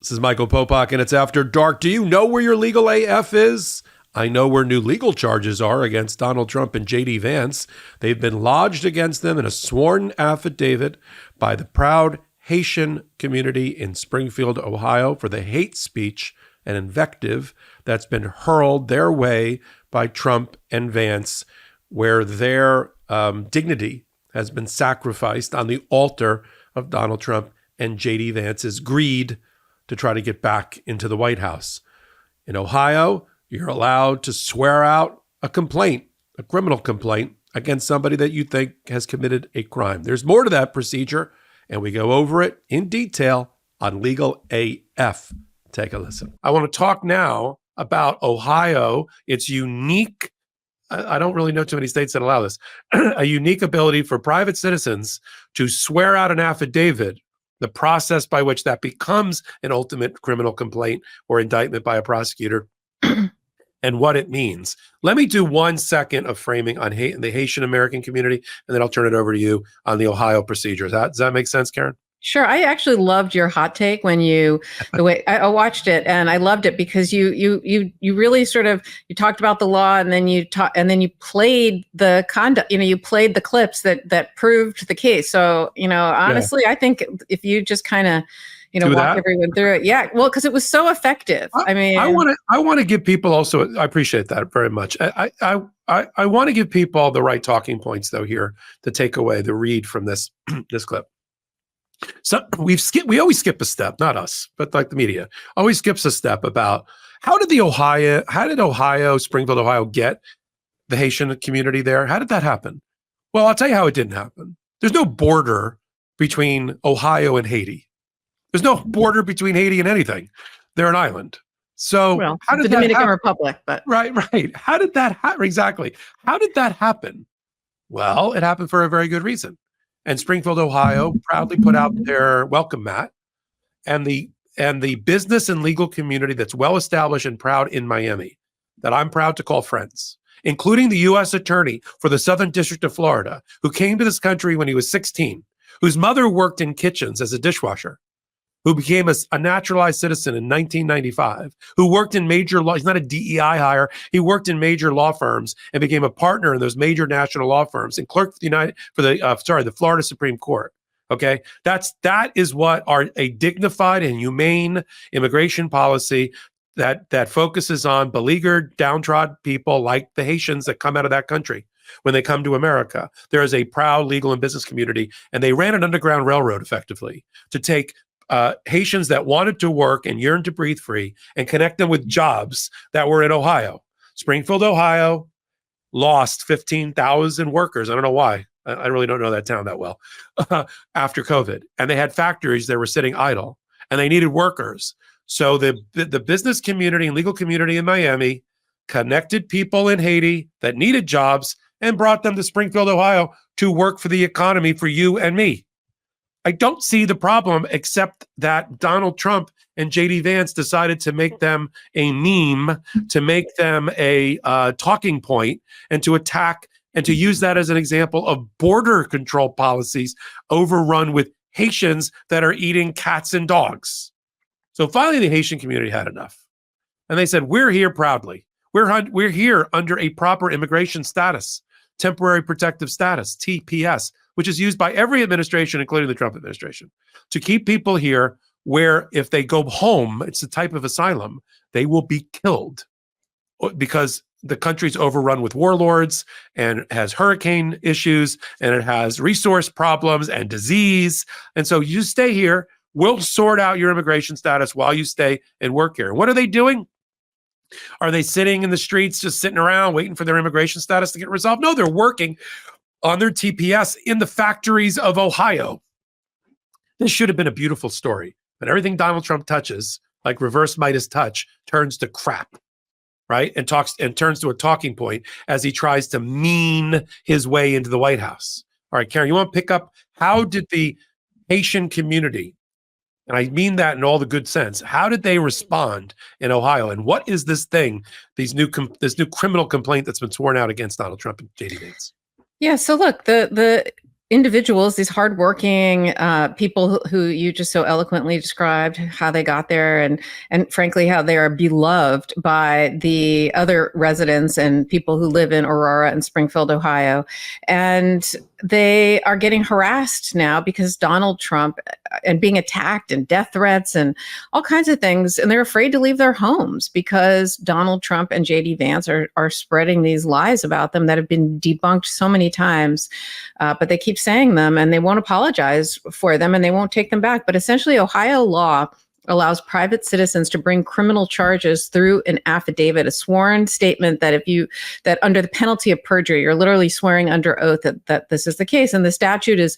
This is Michael Popok, and it's After Dark. Do you know where your legal AF is? I know where new legal charges are against Donald Trump and J.D. Vance. They've been lodged against them in a sworn affidavit by the proud Haitian community in Springfield, Ohio, for the hate speech and invective that's been hurled their way by Trump and Vance, where their dignity has been sacrificed on the altar of Donald Trump and J.D. Vance's greed to try to get back into the White House. In Ohio, you're allowed to swear out a complaint, a criminal complaint, against somebody that you think has committed a crime. There's more to that procedure, and we go over it in detail on Legal AF. Take a listen. I want to talk now about Ohio, its unique, I don't really know too many states that allow this, a unique ability for private citizens to swear out an affidavit, the process by which that becomes an ultimate criminal complaint or indictment by a prosecutor, and what it means. Let me do 1 second of framing on the Haitian American community, and then I'll turn it over to you on the Ohio procedures. Does that make sense, Karen? Sure. I actually loved your hot take when the way I watched it, and I loved it because you really sort of, you talked about the law, and then you played the conduct, you played the clips that proved the case. So, honestly, yeah. I think if you just kind of, walk everyone through it. Yeah. Well, because it was so effective. I want to give people also, I appreciate that very much. I want to give people the right talking points though here to take away the read from this clip. So we always skip a step, not us, but like the media always skips a step about how did Ohio, Springfield, Ohio get the Haitian community there? How did that happen? Well, I'll tell you how it didn't happen. There's no border between Ohio and Haiti. There's no border between Haiti and anything. They're an island. So how did the Dominican Republic, but right. How did that happen? Exactly. How did that happen? Well, it happened for a very good reason. And Springfield, Ohio, proudly put out their welcome mat, and the business and legal community that's well established and proud in Miami, that I'm proud to call friends, including the U.S. Attorney for the Southern District of Florida, who came to this country when he was 16, whose mother worked in kitchens as a dishwasher, who became a naturalized citizen in 1995, who worked in major law. He's not a DEI hire. He worked in major law firms and became a partner in those major national law firms and clerked for the Florida Supreme Court. Okay, that is what a dignified and humane immigration policy that focuses on beleaguered, downtrodden people like the Haitians that come out of that country. When they come to America, there is a proud legal and business community, and they ran an underground railroad effectively to take Haitians that wanted to work and yearned to breathe free and connect them with jobs that were in Ohio. Springfield, Ohio lost 15,000 workers. I don't know why. I really don't know that town that well after COVID. And they had factories that were sitting idle and they needed workers. So the business community and legal community in Miami connected people in Haiti that needed jobs and brought them to Springfield, Ohio to work for the economy for you and me. I don't see the problem except that Donald Trump and J.D. Vance decided to make them a meme, to make them a talking point, and to attack and to use that as an example of border control policies overrun with Haitians that are eating cats and dogs. So finally, the Haitian community had enough. And they said, we're here proudly. We're here under a proper immigration status, temporary protective status, TPS, which is used by every administration, including the Trump administration, to keep people here where if they go home, it's a type of asylum, they will be killed because the country's overrun with warlords and has hurricane issues and it has resource problems and disease. And so you stay here, we'll sort out your immigration status while you stay and work here. What are they doing? Are they sitting in the streets, just sitting around waiting for their immigration status to get resolved? No, they're working on their TPS in the factories of Ohio. This should have been a beautiful story, but everything Donald Trump touches, like reverse MeidasTouch, turns to crap, right? And turns to a talking point as he tries to mean his way into the White House. All right, Karen, you want to pick up, how did the Haitian community, and I mean that in all the good sense, how did they respond in Ohio? And what is this thing, this new criminal complaint that's been sworn out against Donald Trump and J.D. Vance? Yeah. So look, the individuals, these hardworking people who you just so eloquently described how they got there, and frankly how they are beloved by the other residents and people who live in Aurora and Springfield, Ohio, and they are getting harassed now because Donald Trump and being attacked and death threats and all kinds of things, and they're afraid to leave their homes because Donald Trump and JD Vance are spreading these lies about them that have been debunked so many times, but they keep saying them and they won't apologize for them and they won't take them back. But essentially, Ohio law allows private citizens to bring criminal charges through an affidavit, a sworn statement that that under the penalty of perjury, you're literally swearing under oath that this is the case. And the statute is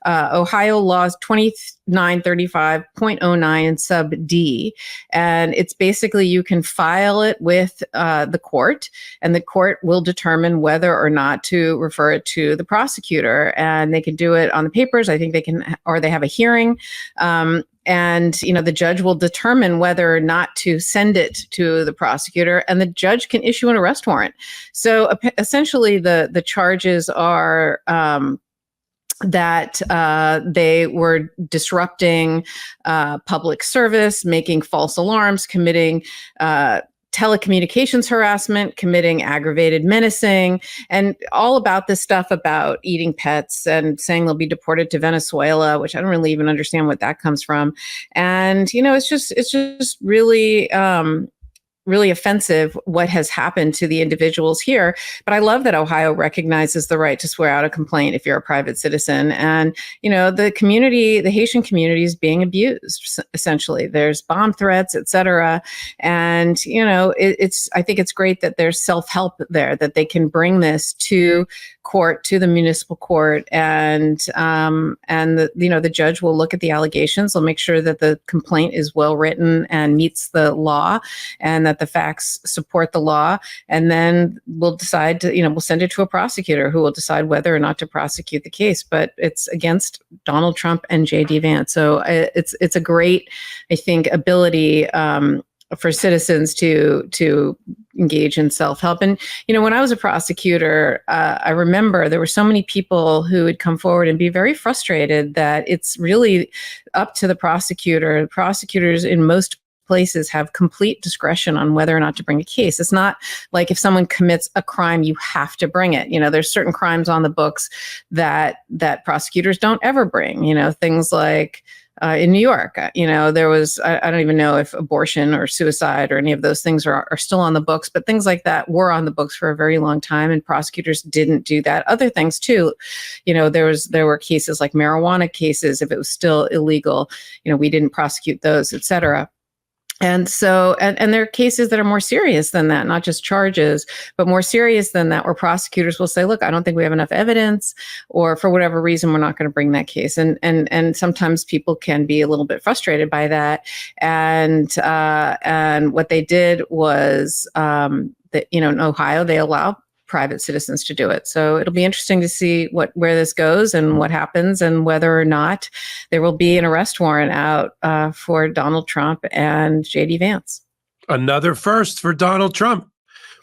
Ohio laws 2935.09 sub D. And it's basically, you can file it with the court, and the court will determine whether or not to refer it to the prosecutor. And they can do it on the papers. I think they can, or they have a hearing. And, the judge will determine whether or not to send it to the prosecutor, and the judge can issue an arrest warrant. So essentially, the charges are that they were disrupting public service, making false alarms, committing telecommunications harassment, committing aggravated menacing, and all about this stuff about eating pets and saying they'll be deported to Venezuela, which I don't really even understand what that comes from. And, it's just really, really offensive what has happened to the individuals here. But I love that Ohio recognizes the right to swear out a complaint if you're a private citizen. And, the community, the Haitian community is being abused, essentially. There's bomb threats, et cetera. And, I think it's great that there's self-help there, that they can bring this to court, to the municipal court, and the judge will look at the allegations. They'll make sure that the complaint is well written and meets the law, and that the facts support the law, and then we'll decide to, we'll send it to a prosecutor who will decide whether or not to prosecute the case. But it's against Donald Trump and JD Vance. So it's a great, I think, ability for citizens to engage in self-help. And, when I was a prosecutor, I remember there were so many people who would come forward and be very frustrated that it's really up to the prosecutor. Prosecutors in most places have complete discretion on whether or not to bring a case. It's not like if someone commits a crime, you have to bring it. There's certain crimes on the books that prosecutors don't ever bring, things like in New York, there was, I don't even know if abortion or suicide or any of those things are still on the books, but things like that were on the books for a very long time, and prosecutors didn't do that. Other things too, there were cases like marijuana cases. If it was still illegal, we didn't prosecute those, et cetera. And so, and there are cases that are more serious than that, not just charges, but more serious than that, where prosecutors will say, look, I don't think we have enough evidence, or for whatever reason, we're not going to bring that case. And sometimes people can be a little bit frustrated by that. And what they did was, that, in Ohio, they allow private citizens to do it. So it'll be interesting to see where this goes and what happens, and whether or not there will be an arrest warrant out for Donald Trump and JD Vance. Another first for Donald Trump.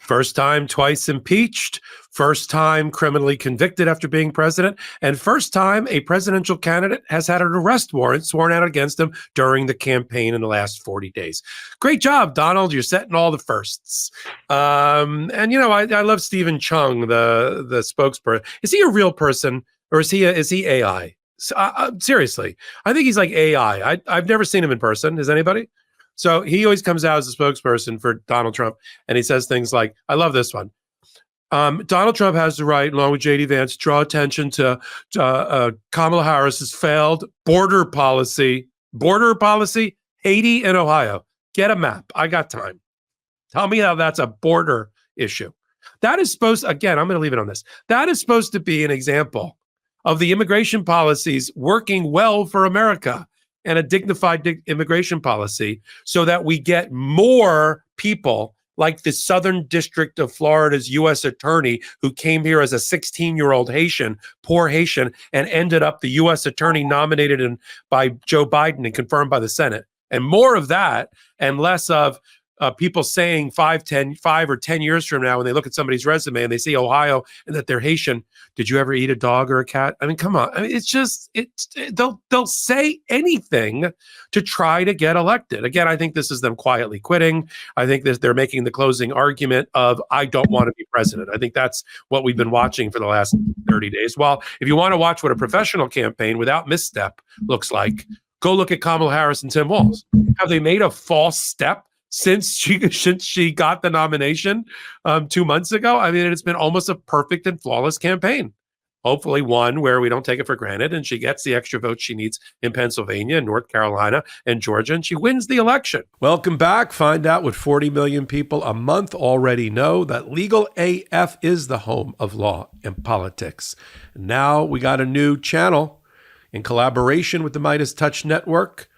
First time twice impeached, first time criminally convicted after being president, and first time a presidential candidate has had an arrest warrant sworn out against him during the campaign in the last 40 days. Great job, Donald. You're setting all the firsts. I love Stephen Chung, the spokesperson. Is he a real person, or is he AI? Seriously, I think he's like AI. I've never seen him in person. Has anybody? So he always comes out as a spokesperson for Donald Trump, and he says things like, I love this one. Donald Trump has the right, along with JD Vance, to draw attention to Kamala Harris's failed border policy, Haiti and Ohio. Get a map. I got time. Tell me how that's a border issue. That is again, I'm going to leave it on this. That is supposed to be an example of the immigration policies working well for America, and a dignified immigration policy, so that we get more people like the Southern District of Florida's U.S. attorney, who came here as a 16-year-old Haitian, poor Haitian, and ended up the U.S. attorney nominated by Joe Biden and confirmed by the Senate. And more of that, and less of people saying 5 or 10 years from now, when they look at somebody's resume and they see Ohio and that they're Haitian, did you ever eat a dog or a cat? I mean, come on. I mean, they'll say anything to try to get elected. Again, I think this is them quietly quitting. I think that they're making the closing argument of, I don't want to be president. I think that's what we've been watching for the last 30 days. Well, if you want to watch what a professional campaign without misstep looks like, go look at Kamala Harris and Tim Walz. Have they made a false step since she got the nomination 2 months ago? I mean, it's been almost a perfect and flawless campaign. Hopefully one where we don't take it for granted and she gets the extra votes she needs in Pennsylvania, North Carolina, and Georgia, and she wins the election. Welcome back. Find out what 40 million people a month already know, that Legal AF is the home of law and politics. Now we got a new channel in collaboration with the MeidasTouch Network.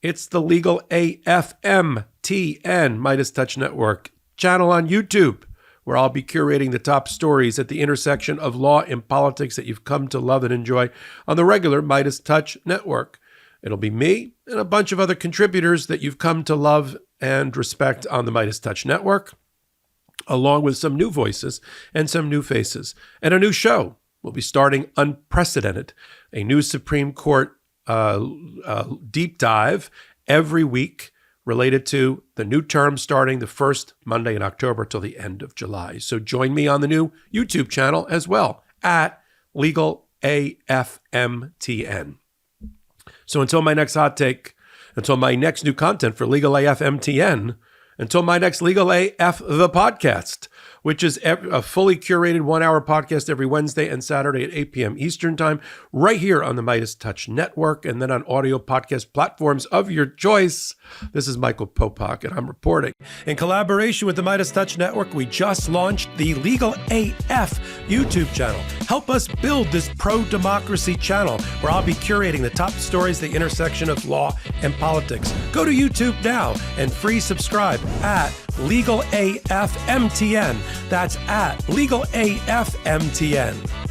It's the Legal AFMTN MeidasTouch Network channel on YouTube, where I'll be curating the top stories at the intersection of law and politics that you've come to love and enjoy on the regular MeidasTouch Network. It'll be me and a bunch of other contributors that you've come to love and respect on the MeidasTouch Network, along with some new voices and some new faces, and a new show. We'll be starting Unprecedented, a new Supreme Court deep dive every week related to the new term starting the first Monday in October till the end of July. So join me on the new YouTube channel as well, at Legal AFMTN. So until my next hot take, until my next new content for Legal AFMTN, until my next Legal AF the podcast, which is a fully curated 1-hour podcast every Wednesday and Saturday at 8 p.m. Eastern Time, right here on the MeidasTouch Network, and then on audio podcast platforms of your choice. This is Michael Popok, and I'm reporting. In collaboration with the MeidasTouch Network, we just launched the Legal AF YouTube channel. Help us build this pro-democracy channel, where I'll be curating the top stories at the intersection of law and politics. Go to YouTube now and free subscribe at Legal AF MTN. That's at Legal AF MTN.